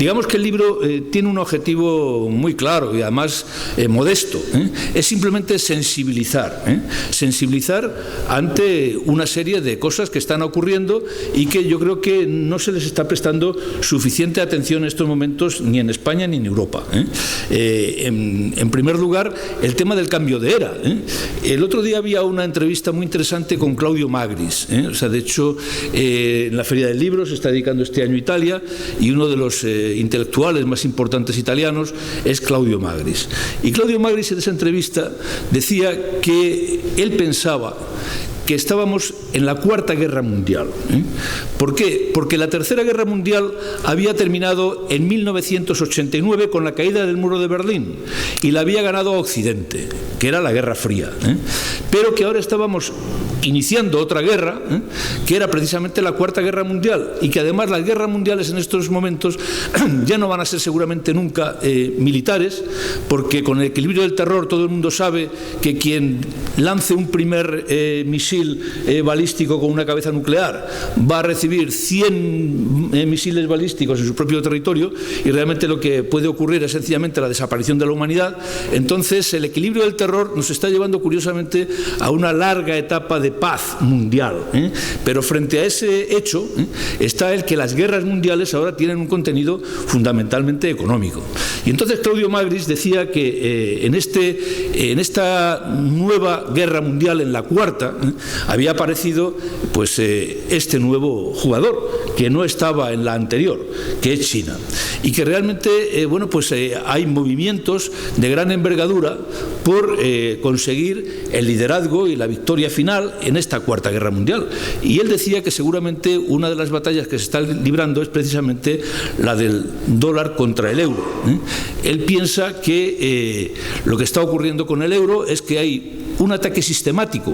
Digamos que el libro tiene un objetivo muy claro y además modesto. Es simplemente sensibilizar ante una serie de cosas que están ocurriendo y que yo creo que no se les está prestando suficiente atención en estos momentos ni en España ni en Europa. En primer lugar, el tema del cambio de era. El otro día había una entrevista muy interesante con Claudio Magris. O sea, de hecho, en la Feria del Libro se está dedicando este año a Italia y uno de los intelectuales más importantes italianos es Claudio Magris. Y Claudio Magris en esa entrevista decía que él pensaba que estábamos en la Cuarta Guerra Mundial. ¿Por qué? Porque la Tercera Guerra Mundial había terminado en 1989 con la caída del muro de Berlín y la había ganado a Occidente, que era la Guerra Fría, pero que ahora estábamos iniciando otra guerra, que era precisamente la Cuarta Guerra Mundial, y que además las guerras mundiales en estos momentos ya no van a ser seguramente nunca militares, porque con el equilibrio del terror todo el mundo sabe que quien lance un primer misil balístico con una cabeza nuclear va a recibir 100 misiles balísticos en su propio territorio, y realmente lo que puede ocurrir es sencillamente la desaparición de la humanidad. Entonces el equilibrio del terror nos está llevando curiosamente a una larga etapa de paz mundial, pero frente a ese hecho está el que las guerras mundiales ahora tienen un contenido fundamentalmente económico. Y entonces Claudio Magris decía que en esta nueva guerra mundial, en la cuarta, había aparecido pues este nuevo jugador que no estaba en la anterior, que es China, y que realmente hay movimientos de gran envergadura por conseguir el liderazgo y la victoria final en esta Cuarta Guerra Mundial. Y él decía que seguramente una de las batallas que se está librando es precisamente la del dólar contra el euro. Él piensa que lo que está ocurriendo con el euro es que hay un ataque sistemático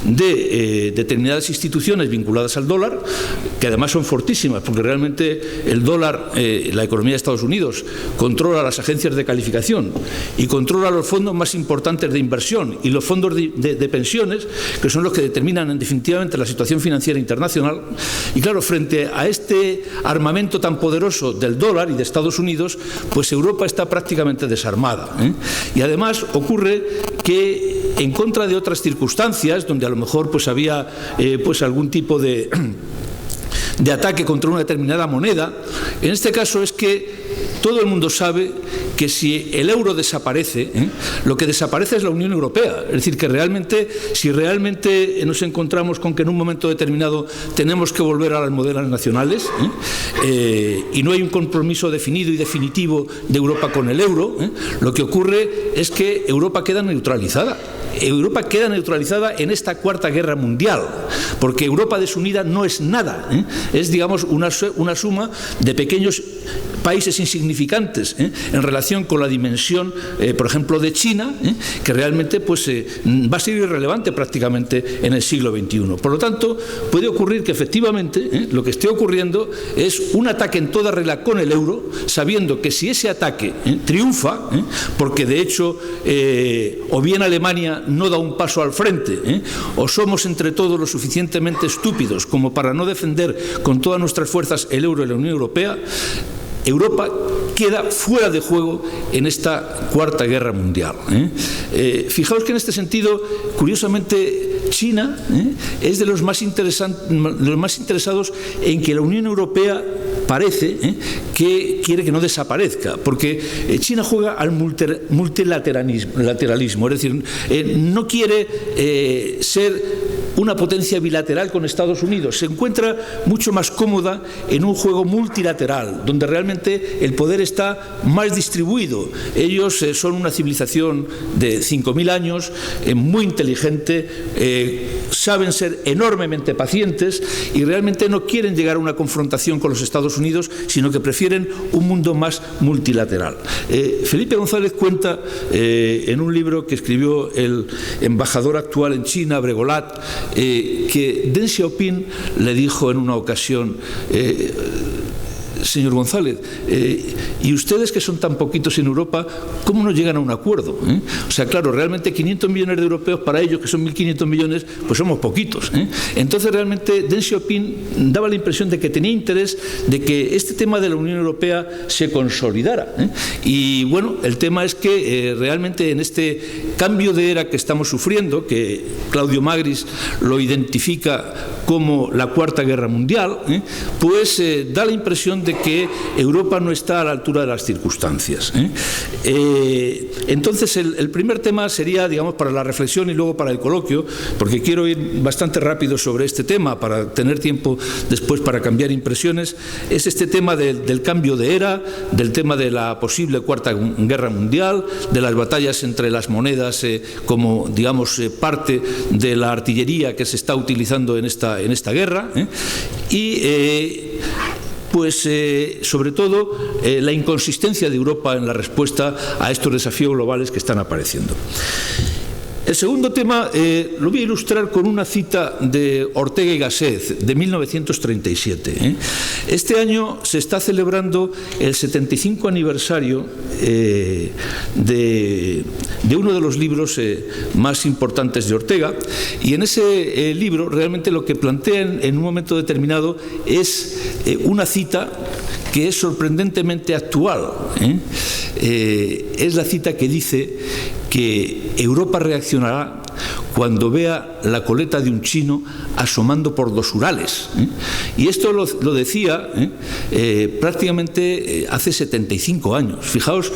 de determinadas instituciones vinculadas al dólar, que además son fortísimas, porque realmente el dólar, la economía de Estados Unidos, controla las agencias de calificación y controla los fondos más importantes de inversión y los fondos de pensiones, que son los que determinan definitivamente la situación financiera internacional. Y claro, frente a este armamento tan poderoso del dólar y de Estados Unidos, pues Europa está prácticamente desarmada. Y además ocurre que, en contra de otras circunstancias donde a lo mejor pues había algún tipo de ataque contra una determinada moneda, en este caso es que todo el mundo sabe que si el euro desaparece, lo que desaparece es la Unión Europea. Es decir, que si realmente nos encontramos con que en un momento determinado tenemos que volver a las monedas nacionales y no hay un compromiso definido y definitivo de Europa con el euro, lo que ocurre es que Europa queda neutralizada. Europa queda neutralizada en esta Cuarta Guerra Mundial, porque Europa desunida no es nada, es, digamos, una suma de pequeños países insignificantes en relación con la dimensión, por ejemplo, de China, que realmente va a ser irrelevante prácticamente en el siglo XXI. Por lo tanto, puede ocurrir que efectivamente lo que esté ocurriendo es un ataque en toda regla con el euro, sabiendo que si ese ataque triunfa, porque de hecho o bien Alemania no da un paso al frente, o somos entre todos lo suficientemente estúpidos como para no defender con todas nuestras fuerzas el euro y la Unión Europea, Europa queda fuera de juego en esta Cuarta Guerra Mundial. Fijaos que en este sentido, curiosamente, China es de los más interesados en que la Unión Europea parece que quiere que no desaparezca, porque China juega al multilateralismo, es decir, no quiere ser una potencia bilateral con Estados Unidos, se encuentra mucho más cómoda en un juego multilateral, donde realmente el poder está más distribuido. Ellos son una civilización de 5.000 años, muy inteligente, saben ser enormemente pacientes y realmente no quieren llegar a una confrontación con los Estados Unidos, sino que prefieren un mundo más multilateral. Felipe González cuenta en un libro que escribió el embajador actual en China, Bregolat, que Deng Xiaoping le dijo en una ocasión: señor González, y ustedes que son tan poquitos en Europa, ¿cómo no llegan a un acuerdo? O sea, claro, realmente 500 millones de europeos para ellos, que son 1.500 millones, pues somos poquitos. Entonces, realmente, Deng Xiaoping daba la impresión de que tenía interés de que este tema de la Unión Europea se consolidara. Y bueno, el tema es que realmente en este cambio de era que estamos sufriendo, que Claudio Magris lo identifica como la Cuarta Guerra Mundial, pues da la impresión de que Europa no está a la altura de las circunstancias. Entonces, el primer tema sería, digamos, para la reflexión y luego para el coloquio, porque quiero ir bastante rápido sobre este tema para tener tiempo después para cambiar impresiones, es este tema del cambio de era, del tema de la posible Cuarta Guerra Mundial, de las batallas entre las monedas como, digamos, parte de la artillería que se está utilizando en esta guerra, y pues sobre todo la inconsistencia de Europa en la respuesta a estos desafíos globales que están apareciendo. El segundo tema lo voy a ilustrar con una cita de Ortega y Gasset de 1937. Este año se está celebrando el 75 aniversario de uno de los libros más importantes de Ortega, y en ese libro realmente lo que plantean en un momento determinado es una cita que es sorprendentemente actual. Es la cita que dice que Europa reaccionará cuando vea la coleta de un chino asomando por los Urales. Y esto lo decía prácticamente hace 75 años. Fijaos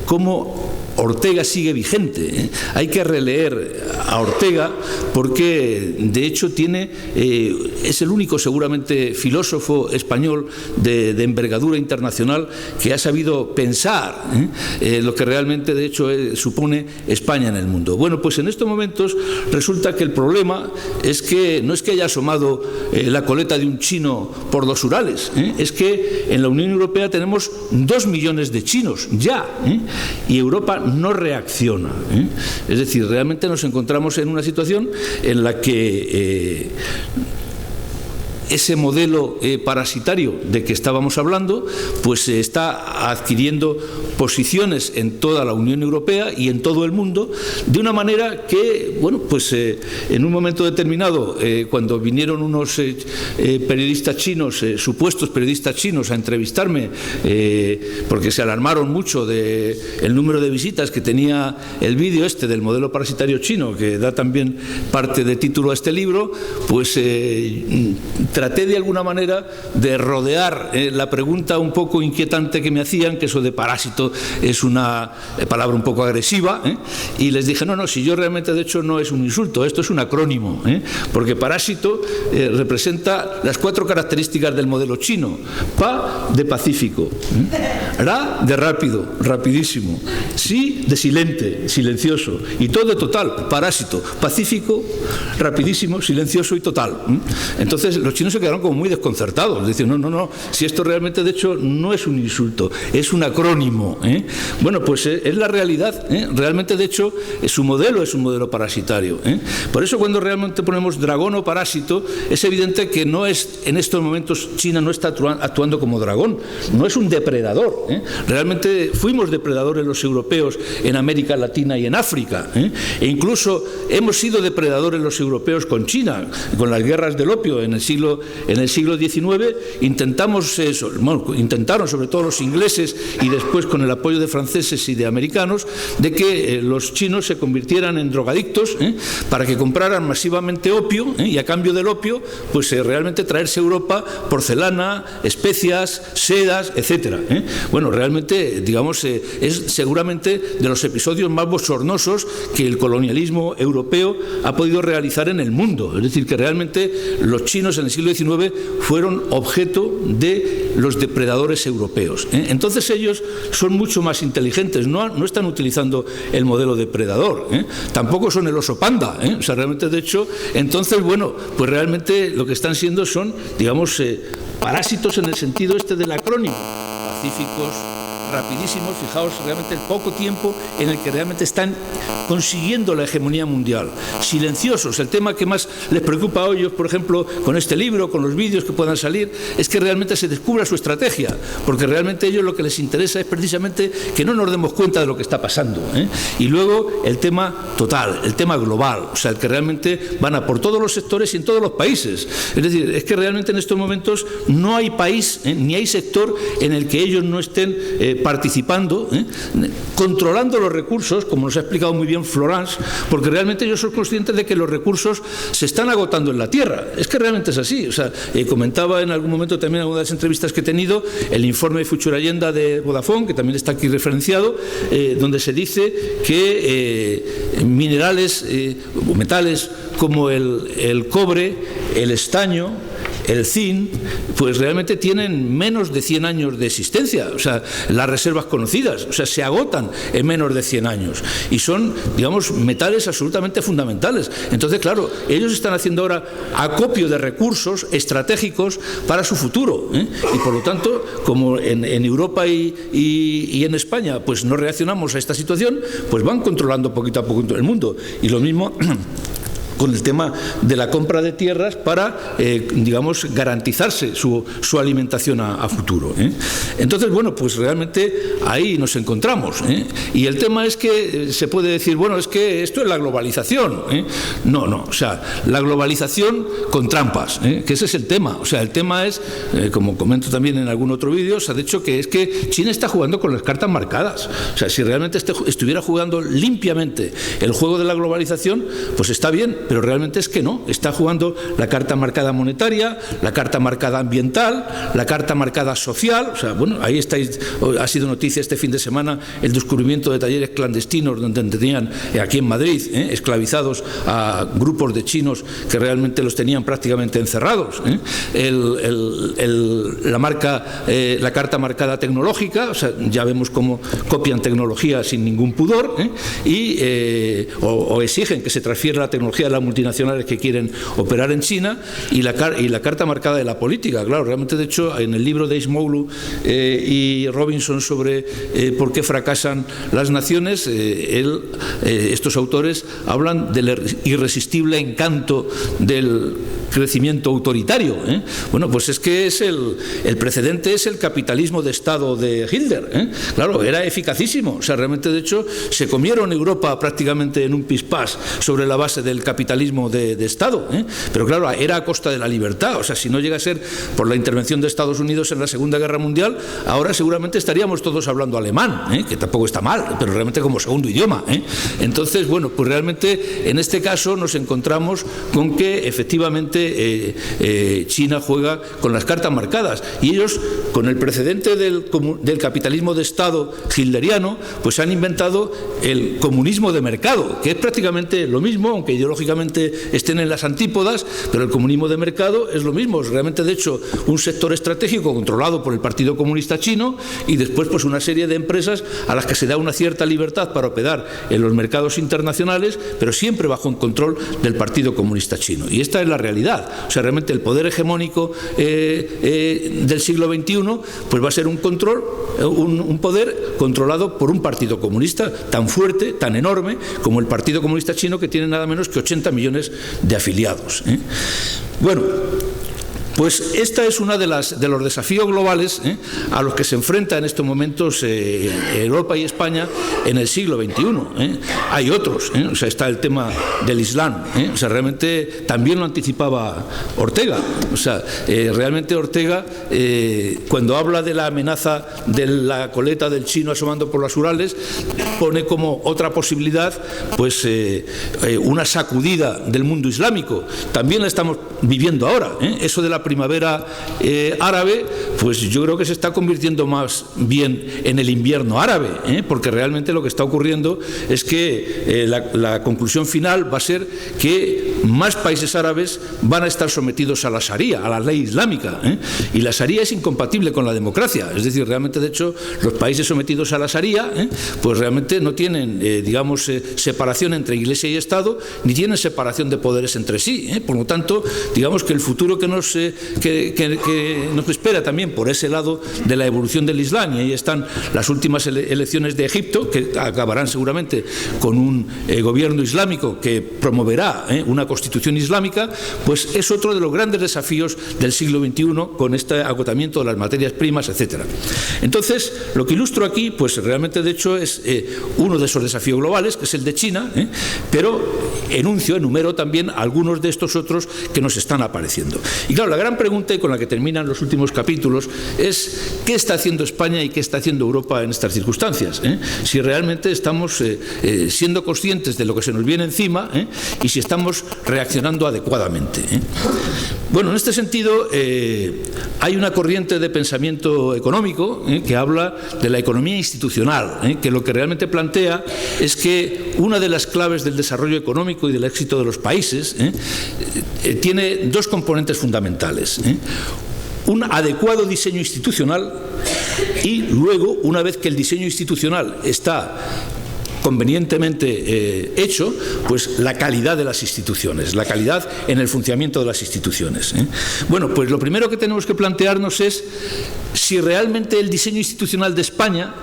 cómo Ortega sigue vigente. Hay que releer a Ortega porque de hecho es el único seguramente filósofo español de envergadura internacional que ha sabido pensar lo que realmente de hecho supone España en el mundo. Bueno, pues en estos momentos resulta que el problema es que no es que haya asomado la coleta de un chino por los Urales, es que en la Unión Europea tenemos 2 millones de chinos ya, y Europa no reacciona. Es decir, realmente nos encontramos en una situación en la que ese modelo parasitario de que estábamos hablando pues está adquiriendo posiciones en toda la Unión Europea y en todo el mundo, de una manera que, bueno, pues en un momento determinado, cuando vinieron unos periodistas chinos, supuestos periodistas chinos, a entrevistarme, porque se alarmaron mucho del número de visitas que tenía el vídeo este del modelo parasitario chino, que da también parte de título a este libro, pues traté de alguna manera de rodear la pregunta un poco inquietante que me hacían, que eso de parásito es una palabra un poco agresiva, y les dije, no, si yo realmente de hecho no es un insulto, esto es un acrónimo, porque parásito representa las 4 características del modelo chino. Pa, de pacífico, ra, de rápido, rapidísimo, si, de silente, silencioso, y todo de total, parásito, pacífico, rapidísimo, silencioso y total. Entonces los chinos se quedaron como muy desconcertados, dicen, no, si esto realmente de hecho no es un insulto, es un acrónimo. Bueno, pues es la realidad, realmente de hecho su modelo es un modelo parasitario. Por eso cuando realmente ponemos dragón o parásito, es evidente que no es, en estos momentos China no está actuando como dragón, no es un depredador. Realmente fuimos depredadores los europeos en América Latina y en África, e incluso hemos sido depredadores los europeos con China, con las guerras del opio en el siglo XIX. Intentaron sobre todo los ingleses y después con el apoyo de franceses y de americanos, de que los chinos se convirtieran en drogadictos, para que compraran masivamente opio, y a cambio del opio pues realmente traerse a Europa porcelana, especias, sedas, etcétera. Bueno, realmente digamos es seguramente de los episodios más bochornosos que el colonialismo europeo ha podido realizar en el mundo. Es decir, que realmente los chinos en el siglo XIX fueron objeto de los depredadores europeos. Entonces ellos son mucho más inteligentes, no están utilizando el modelo depredador, tampoco son el oso panda, o sea, realmente de hecho, entonces bueno, pues realmente lo que están siendo son, digamos, parásitos en el sentido este del acrónimo, pacíficos, rapidísimos. Fijaos realmente el poco tiempo en el que realmente están consiguiendo la hegemonía mundial. Silenciosos. El tema que más les preocupa a ellos, por ejemplo, con este libro, con los vídeos que puedan salir, es que realmente se descubra su estrategia, porque realmente a ellos lo que les interesa es precisamente que no nos demos cuenta de lo que está pasando, ¿eh? Y luego el tema total, el tema global, o sea, el que realmente van a por todos los sectores y en todos los países. Es decir, es que realmente en estos momentos no hay país, ni hay sector en el que ellos no estén participando, controlando los recursos, como nos ha explicado muy bien Florence, porque realmente ellos son conscientes de que los recursos se están agotando en la tierra. Es que realmente es así. O sea, comentaba en algún momento también en alguna de las entrevistas que he tenido el informe de Futurayenda de Vodafone, que también está aquí referenciado, donde se dice que minerales o metales como el cobre, el estaño, el zinc, pues realmente tienen menos de 100 años de existencia, o sea, las reservas conocidas, o sea, se agotan en menos de 100 años y son, digamos, metales absolutamente fundamentales. Entonces, claro, ellos están haciendo ahora acopio de recursos estratégicos para su futuro, ¿eh? Y por lo tanto, como en Europa y en España, pues no reaccionamos a esta situación, pues van controlando poquito a poquito el mundo. Y lo mismo con el tema de la compra de tierras para, digamos, garantizarse su alimentación a futuro, ¿eh? Entonces, bueno, pues realmente ahí nos encontramos, ¿eh? Y el tema es que se puede decir, bueno, es que esto es la globalización, ¿eh? No, o sea, la globalización con trampas, ¿eh? Que ese es el tema. O sea, el tema es, como comento también en algún otro vídeo, se ha dicho que es que China está jugando con las cartas marcadas. O sea, si realmente estuviera jugando limpiamente el juego de la globalización, pues está bien, pero realmente es que no, está jugando la carta marcada monetaria, la carta marcada ambiental, la carta marcada social. O sea, bueno, ahí estáis, ha sido noticia este fin de semana el descubrimiento de talleres clandestinos donde tenían aquí en Madrid, esclavizados a grupos de chinos que realmente los tenían prácticamente encerrados, la carta marcada tecnológica, o sea, ya vemos cómo copian tecnología sin ningún pudor, o exigen que se transfiera la tecnología de las multinacionales que quieren operar en China, y la carta marcada de la política. Claro, realmente, de hecho, en el libro de Acemoglu y Robinson sobre por qué fracasan las naciones, estos autores hablan del irresistible encanto del crecimiento autoritario, ¿eh? Bueno, pues es que es el precedente es el capitalismo de Estado de Hitler, ¿eh? Claro, era eficacísimo. O sea, realmente, de hecho, se comieron Europa prácticamente en un pispás sobre la base del capitalismo de Estado, ¿eh? Pero claro, era a costa de la libertad. O sea, si no llega a ser por la intervención de Estados Unidos en la Segunda Guerra Mundial, ahora seguramente estaríamos todos hablando alemán, ¿eh? Que tampoco está mal, pero realmente como segundo idioma, ¿eh? Entonces, bueno, pues realmente en este caso nos encontramos con que efectivamente China juega con las cartas marcadas, y ellos, con el precedente del capitalismo de Estado hitleriano, pues han inventado el comunismo de mercado, que es prácticamente lo mismo, aunque ideológicamente estén en las antípodas, pero el comunismo de mercado es lo mismo. Es realmente, de hecho, un sector estratégico controlado por el Partido Comunista Chino, y después pues una serie de empresas a las que se da una cierta libertad para operar en los mercados internacionales, pero siempre bajo el control del Partido Comunista Chino. Y esta es la realidad. O sea, realmente el poder hegemónico del siglo XXI pues va a ser un poder controlado por un partido comunista tan fuerte, tan enorme como el Partido Comunista Chino, que tiene nada menos que 80 millones de afiliados, ¿eh? Bueno, pues esta es una de los desafíos globales, a los que se enfrenta en estos momentos Europa y España en el siglo XXI. Hay otros, o sea, está el tema del Islam, o sea, realmente también lo anticipaba Ortega. O sea, realmente Ortega, cuando habla de la amenaza de la coleta del chino asomando por los Urales, pone como otra posibilidad, pues, una sacudida del mundo islámico. También la estamos viviendo ahora, eso de la primavera árabe, pues yo creo que se está convirtiendo más bien en el invierno árabe, porque realmente lo que está ocurriendo es que la conclusión final va a ser que más países árabes van a estar sometidos a la Sharia, a la ley islámica, y la Sharia es incompatible con la democracia. Es decir, realmente, de hecho, los países sometidos a la Sharia, pues realmente no tienen, digamos, separación entre Iglesia y Estado, ni tienen separación de poderes entre sí, por lo tanto, digamos que el futuro que nos que nos espera también por ese lado de la evolución del Islam, y ahí están las últimas elecciones de Egipto, que acabarán seguramente con un gobierno islámico que promoverá una constitución islámica, pues es otro de los grandes desafíos del siglo XXI con este agotamiento de las materias primas, etcétera. Entonces, lo que ilustro aquí, pues realmente de hecho es uno de esos desafíos globales, que es el de China, pero enumero también algunos de estos otros que nos están apareciendo. Y claro, la gran pregunta, y con la que terminan los últimos capítulos, es ¿qué está haciendo España y qué está haciendo Europa en estas circunstancias? Si realmente estamos siendo conscientes de lo que se nos viene encima y si estamos reaccionando adecuadamente. Bueno, en este sentido hay una corriente de pensamiento económico que habla de la economía institucional, que lo que realmente plantea es que una de las claves del desarrollo económico y del éxito de los países tiene dos componentes fundamentales. Un adecuado diseño institucional y luego, una vez que el diseño institucional está convenientemente hecho, pues la calidad de las instituciones, la calidad en el funcionamiento de las instituciones. Bueno, pues lo primero que tenemos que plantearnos es si realmente el diseño institucional de España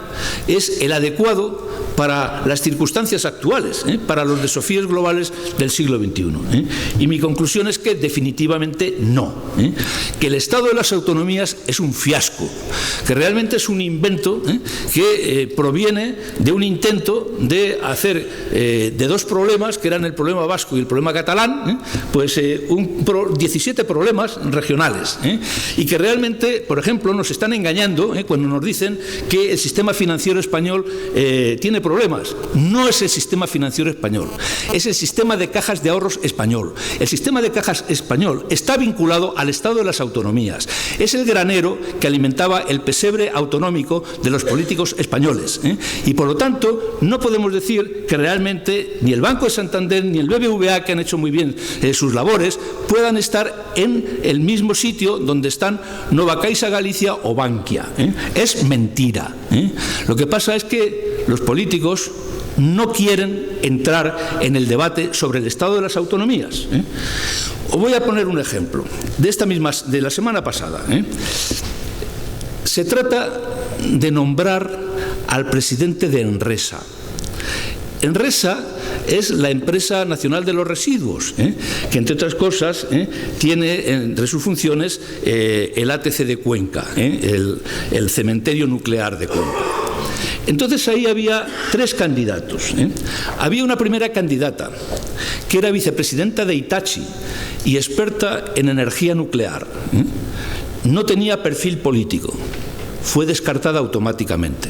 es el adecuado para las circunstancias actuales, para los desafíos globales del siglo XXI. Y mi conclusión es que definitivamente no. Que el Estado de las autonomías es un fiasco, que realmente es un invento que proviene de un intento de hacer de dos problemas, que eran el problema vasco y el problema catalán, pues 17 problemas regionales. Y que realmente, por ejemplo, nos están engañando cuando nos dicen que el sistema financiero español tiene problemas. No es el sistema financiero español, es el sistema de cajas de ahorros español. El sistema de cajas español está vinculado al Estado de las autonomías. Es el granero que alimentaba el pesebre autonómico de los políticos españoles. Y por lo tanto, no podemos decir que realmente ni el Banco de Santander ni el BBVA, que han hecho muy bien sus labores, puedan estar en el mismo sitio donde están Nova Caixa Galicia o Bankia. Es mentira. Lo que pasa es que los políticos no quieren entrar en el debate sobre el estado de las autonomías. Os voy a poner un ejemplo de la semana pasada. Se trata de nombrar al presidente de Enresa. Enresa es la empresa nacional de los residuos, que entre otras cosas tiene entre sus funciones el ATC de Cuenca, el cementerio nuclear de Cuenca. Entonces ahí había tres candidatos. Había una primera candidata que era vicepresidenta de Hitachi y experta en energía nuclear. No tenía perfil político, fue descartada automáticamente.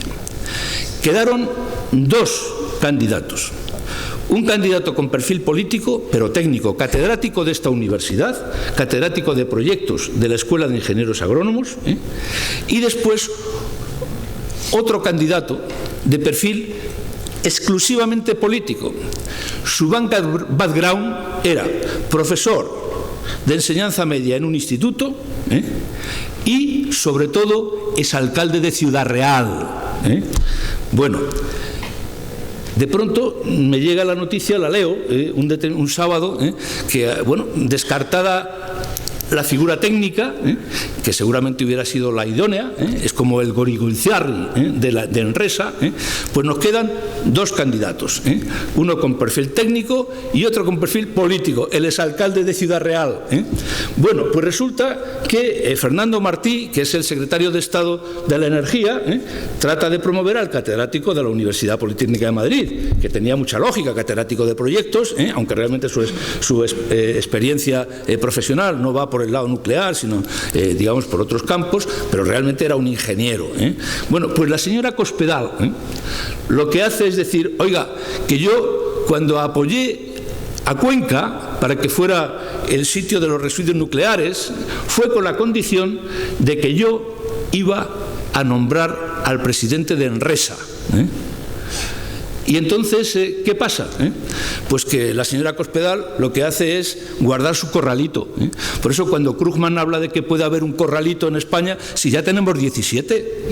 Quedaron dos candidatos. Un candidato con perfil político, pero técnico, catedrático de esta universidad, catedrático de proyectos de la Escuela de Ingenieros Agrónomos, y después otro candidato de perfil exclusivamente político. Su background era profesor de enseñanza media en un instituto y, sobre todo, es alcalde de Ciudad Real. Bueno, de pronto me llega la noticia, la leo, un sábado, que, bueno, descartada la figura técnica, que seguramente hubiera sido la idónea, es como el Gorigulciarri de Enresa, pues nos quedan dos candidatos, uno con perfil técnico y otro con perfil político, el exalcalde de Ciudad Real. Bueno, pues resulta que Fernando Martí, que es el secretario de Estado de la Energía, trata de promover al catedrático de la Universidad Politécnica de Madrid, que tenía mucha lógica, catedrático de proyectos, aunque realmente su experiencia profesional no va por el lado nuclear, sino digamos por otros campos, pero realmente era un ingeniero. Bueno, pues la señora Cospedal lo que hace es decir, oiga, que yo cuando apoyé a Cuenca para que fuera el sitio de los residuos nucleares fue con la condición de que yo iba a nombrar al presidente de Enresa. Y entonces, ¿qué pasa? Pues que la señora Cospedal lo que hace es guardar su corralito. Por eso cuando Krugman habla de que puede haber un corralito en España, si ya tenemos 17,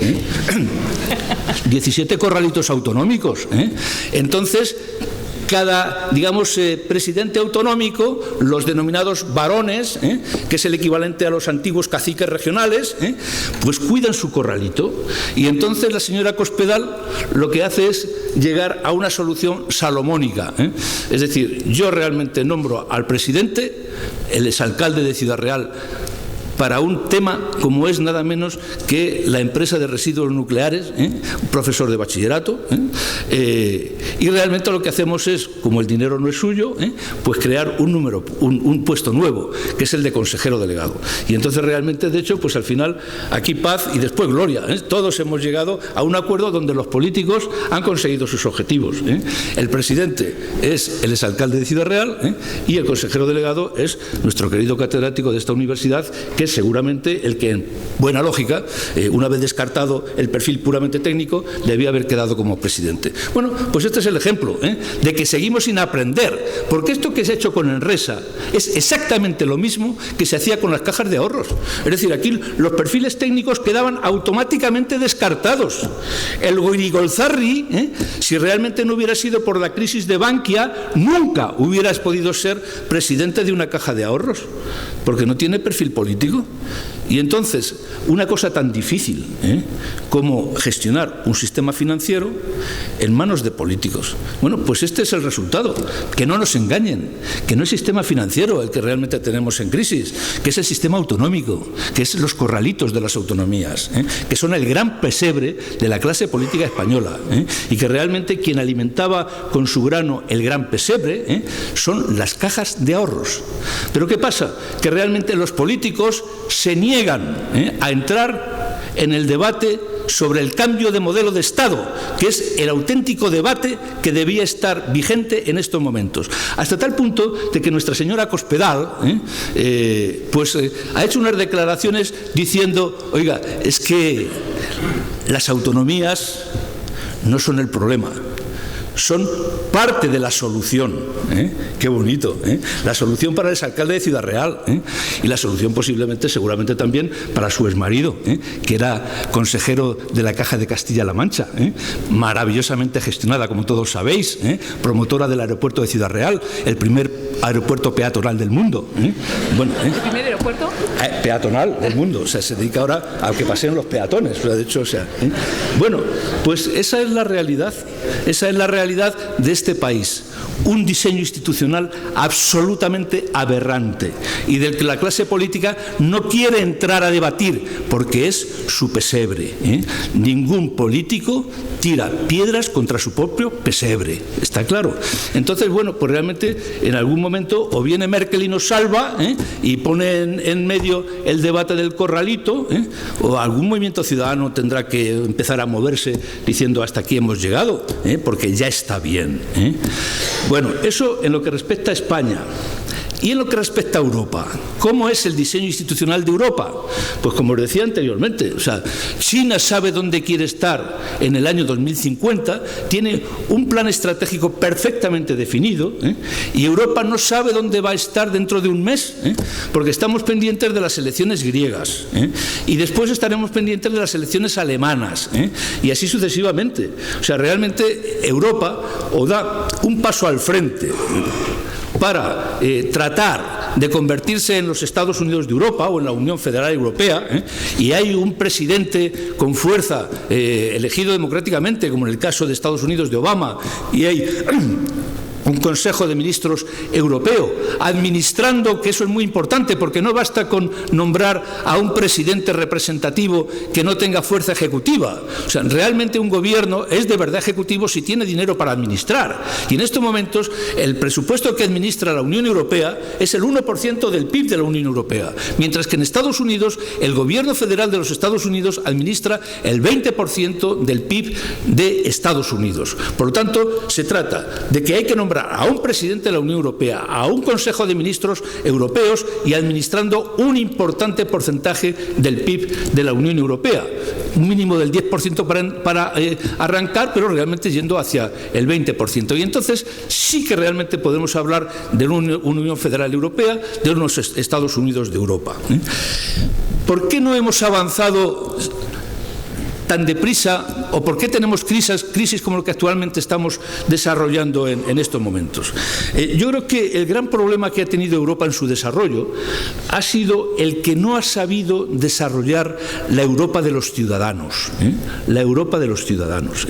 17 corralitos autonómicos. Entonces, Cada, digamos, presidente autonómico, los denominados barones, que es el equivalente a los antiguos caciques regionales, pues cuidan su corralito. Y entonces la señora Cospedal lo que hace es llegar a una solución salomónica. Es decir, yo realmente nombro al presidente, el exalcalde de Ciudad Real, para un tema como es nada menos que la empresa de residuos nucleares, un profesor de bachillerato, y realmente lo que hacemos es, como el dinero no es suyo, pues crear un puesto nuevo, que es el de consejero delegado. Y entonces realmente, de hecho, pues al final aquí paz y después gloria. Todos hemos llegado a un acuerdo donde los políticos han conseguido sus objetivos. El presidente es el exalcalde de Ciudad Real y el consejero delegado es nuestro querido catedrático de esta universidad, que es seguramente el que, en buena lógica, una vez descartado el perfil puramente técnico, debía haber quedado como presidente. Bueno, pues este es el ejemplo de que seguimos sin aprender, porque esto que se ha hecho con Enresa es exactamente lo mismo que se hacía con las cajas de ahorros. Es decir, aquí los perfiles técnicos quedaban automáticamente descartados. El Goirigolzarri, si realmente no hubiera sido por la crisis de Bankia, nunca hubieras podido ser presidente de una caja de ahorros, porque no tiene perfil político. Y entonces, una cosa tan difícil como gestionar un sistema financiero en manos de políticos. Bueno, pues este es el resultado. Que no nos engañen, que no es sistema financiero el que realmente tenemos en crisis, que es el sistema autonómico, que es los corralitos de las autonomías, que son el gran pesebre de la clase política española, y que realmente quien alimentaba con su grano el gran pesebre son las cajas de ahorros. Pero ¿qué pasa? Que realmente los políticos se niegan a entrar en el debate sobre el cambio de modelo de Estado, que es el auténtico debate que debía estar vigente en estos momentos. Hasta tal punto de que nuestra señora Cospedal ha hecho unas declaraciones diciendo, oiga, es que las autonomías no son el problema, son parte de la solución. Qué bonito, la solución para el exalcalde de Ciudad Real, y la solución posiblemente, seguramente también para su exmarido, que era consejero de la Caja de Castilla-La Mancha, maravillosamente gestionada, como todos sabéis, promotora del aeropuerto de Ciudad Real, el primer aeropuerto peatonal del mundo. Bueno, ¿el primer aeropuerto? Peatonal del mundo, o sea, se dedica ahora a que paseen los peatones, de hecho, o sea, bueno, pues esa es la realidad de este país. Un diseño institucional absolutamente aberrante y del que la clase política no quiere entrar a debatir porque es su pesebre. Ningún político tira piedras contra su propio pesebre, está claro. Entonces, bueno, pues realmente en algún momento o viene Merkel y nos salva y pone en medio el debate del corralito, o algún movimiento ciudadano tendrá que empezar a moverse diciendo hasta aquí hemos llegado, porque ya está bien. Bueno, eso en lo que respecta a España. Y en lo que respecta a Europa, ¿cómo es el diseño institucional de Europa? Pues como os decía anteriormente, o sea, China sabe dónde quiere estar en el año 2050, tiene un plan estratégico perfectamente definido, y Europa no sabe dónde va a estar dentro de un mes, porque estamos pendientes de las elecciones griegas, y después estaremos pendientes de las elecciones alemanas, y así sucesivamente. O sea, realmente Europa o da un paso al frente para tratar de convertirse en los Estados Unidos de Europa o en la Unión Federal Europea, y hay un presidente con fuerza elegido democráticamente, como en el caso de Estados Unidos de Obama, y hay un Consejo de Ministros europeo, administrando, que eso es muy importante, porque no basta con nombrar a un presidente representativo que no tenga fuerza ejecutiva. O sea, realmente un gobierno es de verdad ejecutivo si tiene dinero para administrar. Y en estos momentos el presupuesto que administra la Unión Europea es el 1% del PIB de la Unión Europea, mientras que en Estados Unidos el gobierno federal de los Estados Unidos administra el 20% del PIB de Estados Unidos. Por lo tanto, se trata de que hay que nombrar a un presidente de la Unión Europea, a un Consejo de Ministros europeos y administrando un importante porcentaje del PIB de la Unión Europea. Un mínimo del 10% para arrancar, pero realmente yendo hacia el 20%. Y entonces sí que realmente podemos hablar de una Unión Federal Europea, de unos Estados Unidos de Europa. ¿Por qué no hemos avanzado tan deprisa, o por qué tenemos crisis como lo que actualmente estamos desarrollando en estos momentos? Yo creo que el gran problema que ha tenido Europa en su desarrollo ha sido el que no ha sabido desarrollar la Europa de los ciudadanos, la Europa de los ciudadanos.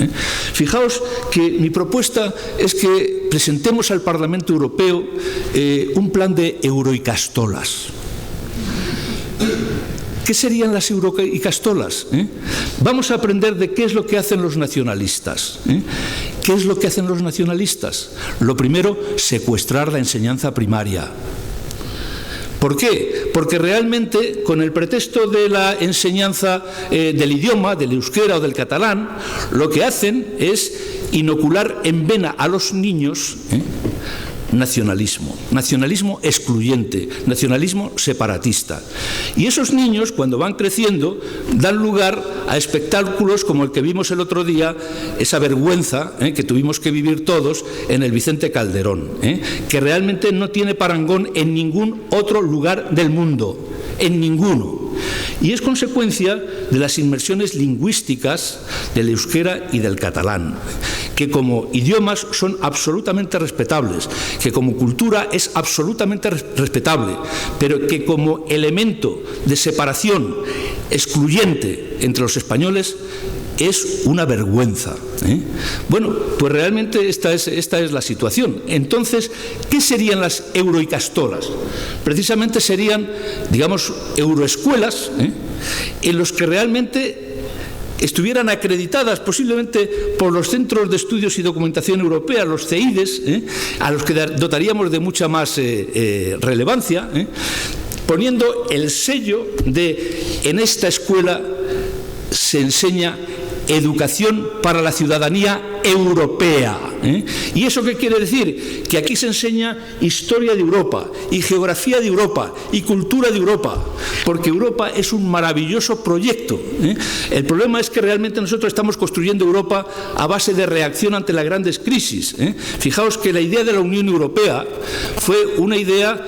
Fijaos que mi propuesta es que presentemos al Parlamento Europeo un plan de euroicastolas. ¿Qué serían las euroicastolas? Vamos a aprender de qué es lo que hacen los nacionalistas. ¿Qué es lo que hacen los nacionalistas? Lo primero, secuestrar la enseñanza primaria. ¿Por qué? Porque realmente, con el pretexto de la enseñanza del idioma, del euskera o del catalán, lo que hacen es inocular en vena a los niños nacionalismo excluyente, nacionalismo separatista. Y esos niños, cuando van creciendo, dan lugar a espectáculos como el que vimos el otro día, esa vergüenza que tuvimos que vivir todos en el Vicente Calderón, que realmente no tiene parangón en ningún otro lugar del mundo, en ninguno. Y es consecuencia de las inmersiones lingüísticas del euskera y del catalán, que como idiomas son absolutamente respetables, que como cultura es absolutamente respetable, pero que como elemento de separación excluyente entre los españoles es una vergüenza. Bueno, pues realmente esta es la situación. Entonces, ¿qué serían las euroicastolas? Precisamente serían, digamos, euroescuelas en los que realmente estuvieran acreditadas posiblemente por los Centros de Estudios y Documentación Europea, los CEIDES, a los que dotaríamos de mucha más relevancia, poniendo el sello de en esta escuela se enseña educación para la ciudadanía europea. ¿Y eso qué quiere decir? Que aquí se enseña historia de Europa, y geografía de Europa, y cultura de Europa, porque Europa es un maravilloso proyecto. El problema es que realmente nosotros estamos construyendo Europa a base de reacción ante las grandes crisis. Fijaos que la idea de la Unión Europea fue una idea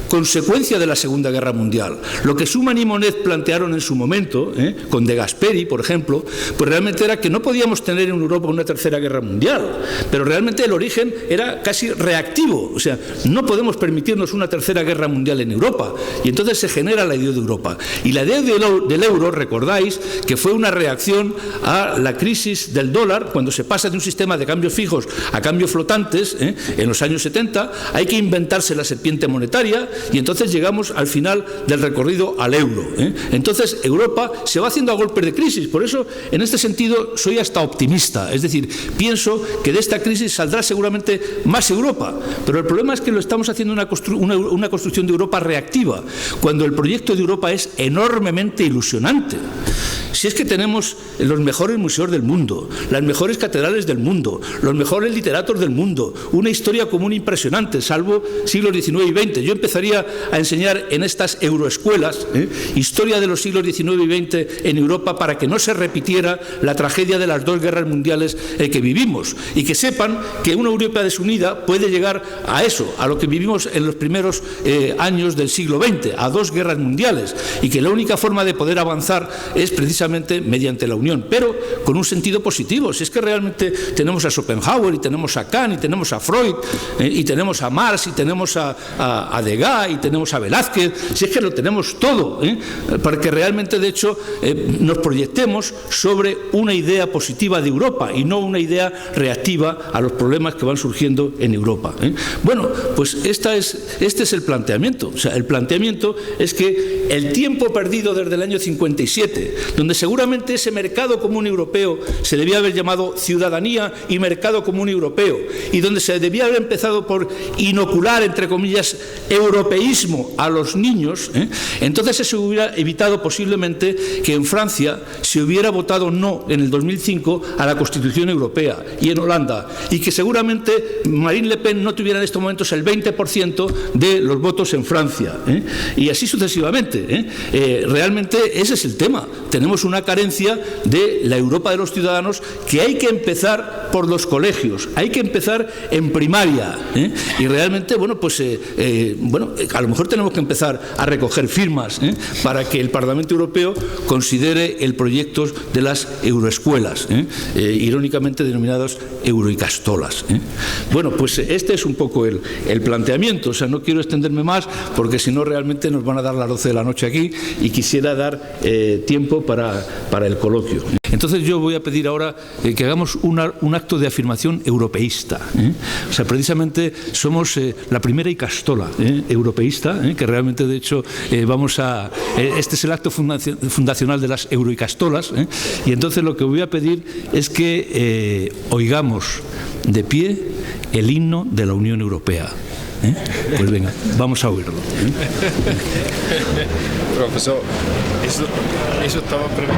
consecuencia de la Segunda Guerra Mundial. Lo que Schuman y Monnet plantearon en su momento, con De Gasperi, por ejemplo, pues realmente era que no podíamos tener en Europa una tercera guerra mundial, pero realmente el origen era casi reactivo, o sea, no podemos permitirnos una tercera guerra mundial en Europa, y entonces se genera la idea de Europa. Y la idea del euro, recordáis, que fue una reacción a la crisis del dólar, cuando se pasa de un sistema de cambios fijos a cambios flotantes, en los años 70, hay que inventarse la serpiente monetaria, y entonces llegamos al final del recorrido al euro. Entonces Europa se va haciendo a golpes de crisis, por eso en este sentido soy hasta optimista, es decir, pienso que de esta crisis saldrá seguramente más Europa, pero el problema es que lo estamos haciendo una construcción de Europa reactiva, cuando el proyecto de Europa es enormemente ilusionante. Si es que tenemos los mejores museos del mundo, las mejores catedrales del mundo, los mejores literatos del mundo, una historia común impresionante, salvo siglos XIX y XX. Yo empezaría a enseñar en estas euroescuelas historia de los siglos XIX y XX en Europa para que no se repitiera la tragedia de las dos guerras mundiales que vivimos, y que sepan que una Europa desunida puede llegar a eso, a lo que vivimos en los primeros años del siglo XX, a dos guerras mundiales, y que la única forma de poder avanzar es precisamente mediante la unión, pero con un sentido positivo. Si es que realmente tenemos a Schopenhauer, y tenemos a Kant, y tenemos a Freud, y tenemos a Marx, y tenemos a Degas, y tenemos a Velázquez, si es que lo tenemos todo, para que realmente, de hecho, nos proyectemos sobre una idea positiva de Europa y no una idea reactiva a los problemas que van surgiendo en Europa. Bueno, pues este es el planteamiento. O sea, el planteamiento es que el tiempo perdido desde el año 57, donde seguramente ese mercado común europeo se debía haber llamado ciudadanía y mercado común europeo, y donde se debía haber empezado por inocular, entre comillas, europeísmo a los niños, entonces se hubiera evitado posiblemente que en Francia se hubiera votado no en el 2005 a la Constitución Europea, y en Holanda, y que seguramente Marine Le Pen no tuviera en estos momentos el 20% de los votos en Francia, y así sucesivamente. Realmente ese es el tema. Tenemos una carencia de la Europa de los ciudadanos, que hay que empezar por los colegios, hay que empezar en primaria, y realmente, bueno, pues a lo mejor tenemos que empezar a recoger firmas para que el Parlamento Europeo considere el proyecto de las euroescuelas, irónicamente denominadas euroicastolas. Bueno, pues este es un poco el planteamiento. O sea, no quiero extenderme más porque si no realmente nos van a dar las 12 de la noche aquí y quisiera dar tiempo para el coloquio. Entonces yo voy a pedir ahora que hagamos un acto de afirmación europeísta. O sea, precisamente somos la primera icastola europeísta, que realmente de hecho este es el acto fundacional de las euroicastolas, y entonces lo que voy a pedir es que oigamos de pie el himno de la Unión Europea. Pues venga, vamos a oírlo. Profesor, eso estaba previsto.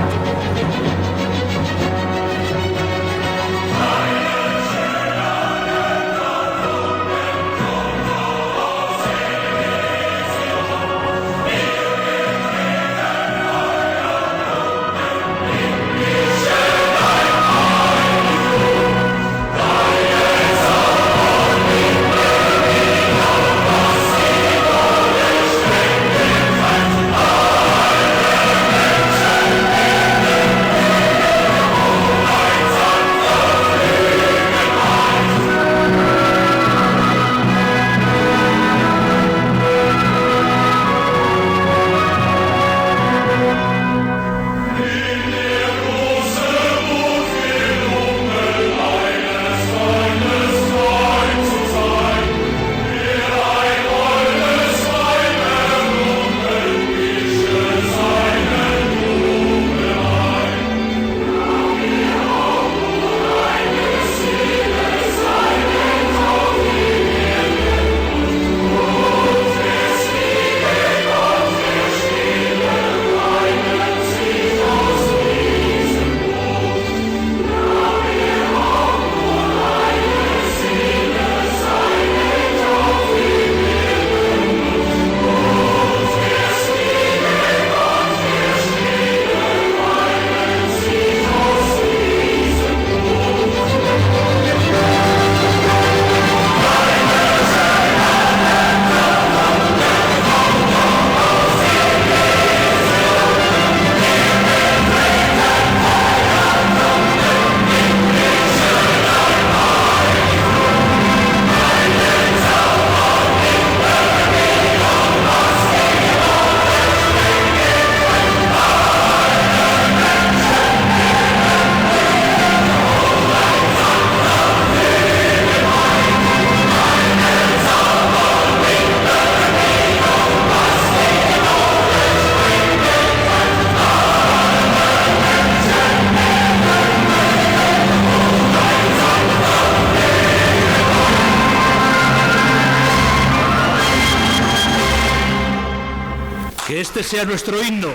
Que este sea nuestro himno.